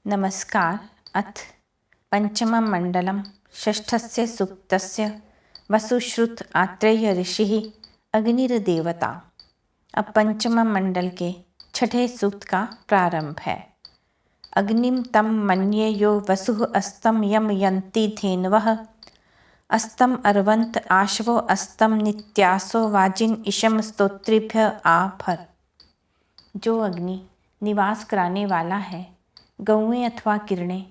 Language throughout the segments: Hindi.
नमस्कार। अथ पंचमं मंडलं षष्ठस्य सूक्तस्य वसुश्रुत आत्रेय ऋषि अग्निर्देवता। अब पंचम मंडल के छठे सूक्त का प्रारंभ है। अग्निम तम मन्ये यो वसुः अस्तं यम यन्ति धेनवः अस्तं अर्वन्त आशवो अस्तं नित्यासो वाजिन इशम स्तोत्रेभ्य आभर। जो अग्नि निवास कराने वाला है, गौएं अथवा किरणें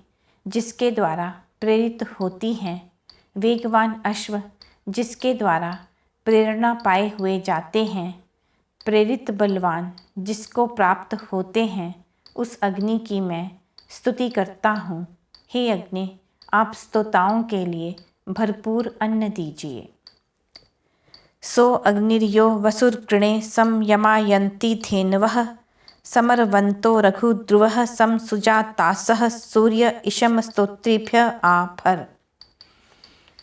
जिसके द्वारा प्रेरित होती हैं, वेगवान अश्व जिसके द्वारा प्रेरणा पाए हुए जाते हैं, प्रेरित बलवान जिसको प्राप्त होते हैं, उस अग्नि की मैं स्तुति करता हूँ। हे अग्नि, आप स्तोताओं के लिए भरपूर अन्न दीजिए। सो अग्निर्यो वसुर्कृणे संयमायन्ति धेनवः समरवन्तो रघुद्रुवः सम सुजातासः सूर्य इशम स्तोत्रेभ्य आभर।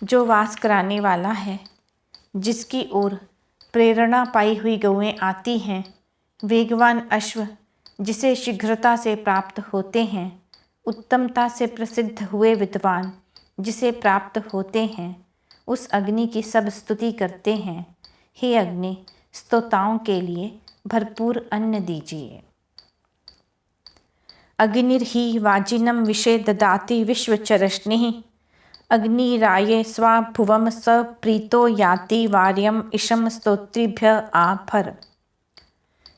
जो वास कराने वाला है, जिसकी ओर प्रेरणा पाई हुई गौएं आती हैं, वेगवान अश्व जिसे शीघ्रता से प्राप्त होते हैं, उत्तमता से प्रसिद्ध हुए विद्वान जिसे प्राप्त होते हैं, उस अग्नि की सब स्तुति करते हैं। हे अग्नि, स्तोताओं के लिए भरपूर अन्न दीजिए। अग्निर्हि वाजिनं विषे ददाति विश्वचरष्णिः अग्निराये स्वाभुवं स प्रीतो याति वार्यम इशम स्तोत्रेभ्य आभर।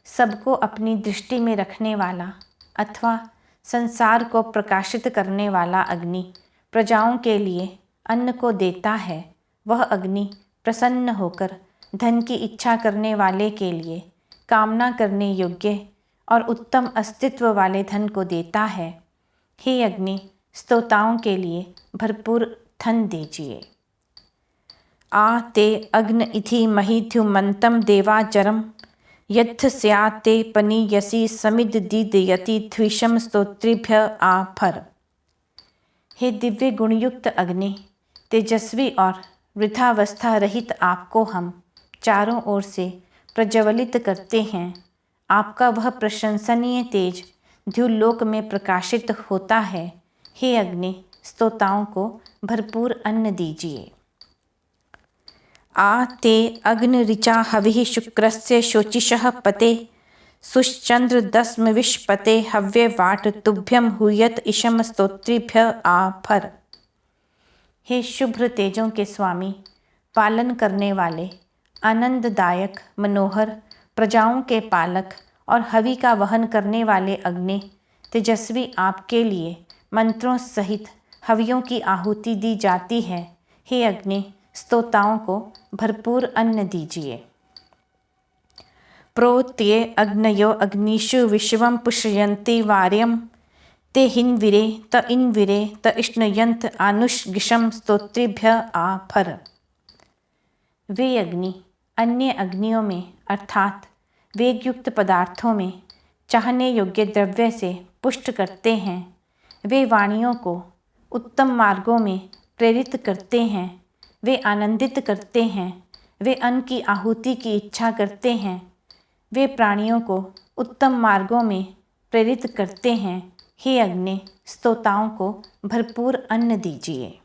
सबको अपनी दृष्टि में रखने वाला अथवा संसार को प्रकाशित करने वाला अग्नि प्रजाओं के लिए अन्न को देता है। वह अग्नि प्रसन्न होकर धन की इच्छा करने वाले के लिए कामना करने योग्य और उत्तम अस्तित्व वाले धन को देता है। हे अग्नि, स्तोताओं के लिए भरपूर धन दीजिए। आ ते अग्न इति महीद्युमन्तं देवाचरम यद्ध स्यात् ते पनीयसी समिद दीदयति द्विषम स्तोत्रेभ्य आभर। हे दिव्य गुणयुक्त अग्नि, तेजस्वी और वृद्धावस्था रहित आपको हम चारों ओर से प्रज्वलित करते हैं। आपका वह प्रशंसनीय तेज द्युलोक में प्रकाशित होता है। हे अग्नि, स्तोताओं को भरपूर अन्न दीजिए। आ ते अग्न ऋचा हविः शुक्रस्य शोचिषः पते सुश्चंद्र दस्म विष्पते हव्य वाट तुभ्यम हुयत इशम स्तोत्रेभ्य आभर। हे शुभ्र तेजों के स्वामी, पालन करने वाले, आनंददायक, मनोहर, प्रजाओं के पालक और हवि का वहन करने वाले अग्नि, तेजस्वी आपके लिए मंत्रों सहित हवियों की आहुति दी जाती है। हे अग्नि, स्तोताओं को भरपूर अन्न दीजिए। प्रोत्ये अग्नयो अग्निषु विश्वं पुष्यन्ति वार्यं ते हिन्विरे त इन्विरे त इष्णयन्त आनुष्गिशं स्तोत्रेभ्य आभर। वे अग्नि अन्य अग्नियों में अर्थात वेगयुक्त पदार्थों में चाहने योग्य द्रव्य से पुष्ट करते हैं। वे वाणियों को उत्तम मार्गों में प्रेरित करते हैं। वे आनंदित करते हैं। वे अन्न की आहुति की इच्छा करते हैं। वे प्राणियों को उत्तम मार्गों में प्रेरित करते हैं। हे अग्नि, स्तोताओं को भरपूर अन्न दीजिए।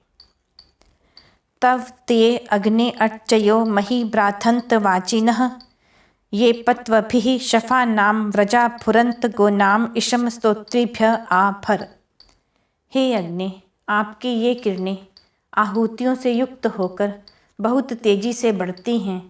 तव ते अग्ने अर्चयो मही ब्राथंत वाचिनः ये पत्वभिः शफानां व्रजा फुरंत गोनाम इशम स्तोत्रेभ्य आभर। हे अग्नि, आपकी ये किरणें आहुतियों से युक्त होकर बहुत तेजी से बढ़ती हैं।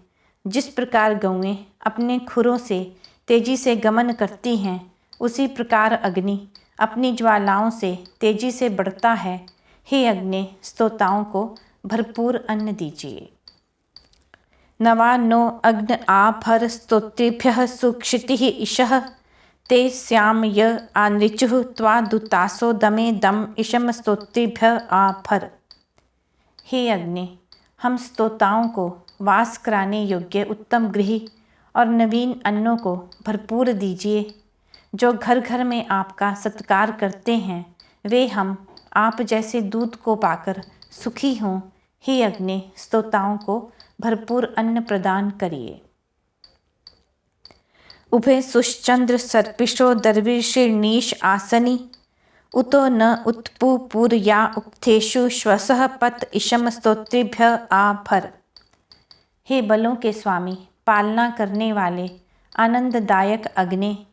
जिस प्रकार गौएं अपने खुरों से तेजी से गमन करती हैं, उसी प्रकार अग्नि अपनी ज्वालाओं से तेजी से बढ़ता है। हे अग्नि, स्तोताओं को भरपूर अन्न दीजिए। नवा नो अग्न आभर स्तोत्रेभ्यः सुक्षितिः इशः ते स्याम य आनृचुः त्वा दुतासो दमे दम इशम स्तोत्रेभ्य आभर। हे अग्नि, हम स्तोताओं को वास कराने योग्य उत्तम गृह और नवीन अन्नों को भरपूर दीजिए। जो घर घर में आपका सत्कार करते हैं, वे हम आप जैसे दूत को पाकर सुखी हों। हे अग्नि, स्तोताओं को भरपूर अन्न प्रदान करिए। उभे सुश्चंद्र सर्पिशो दर्विशीर्नीश आसनी उतो न उत्पुपूर्या उक्थेषु श्वसः पत इशम स्तोत्रेभ्य आभर। हे बलों के स्वामी, पालना करने वाले आनंददायक अग्नि,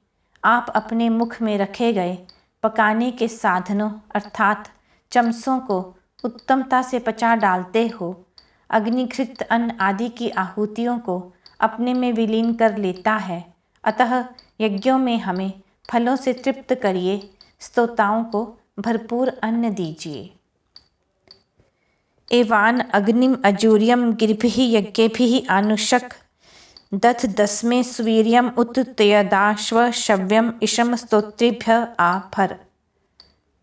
आप अपने मुख में रखे गए पकाने के साधनों अर्थात चमसों को उत्तमता से पचा डालते हो। अग्निघृत अन्न आदि की आहुतियों को अपने में विलीन कर लेता है। अतः यज्ञों में हमें फलों से तृप्त करिए, स्तोताओं को भरपूर अन्न दीजिए। एवान अग्निम अजूर्यम गिरिभिः यज्ञेभिः आनुषक दथ दस्मे सुवीर्यम उत तयदाश्वशव्यम इशम स्तोत्रेभ्य आभर।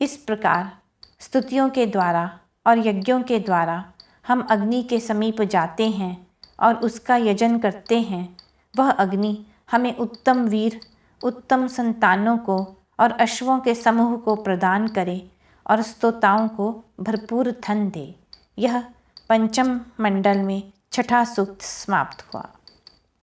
इस प्रकार स्तुतियों के द्वारा और यज्ञों के द्वारा हम अग्नि के समीप जाते हैं और उसका यजन करते हैं। वह अग्नि हमें उत्तम वीर, उत्तम संतानों को और अश्वों के समूह को प्रदान करे और स्तोताओं को भरपूर धन दे। यह पंचम मंडल में छठा सूक्त समाप्त हुआ।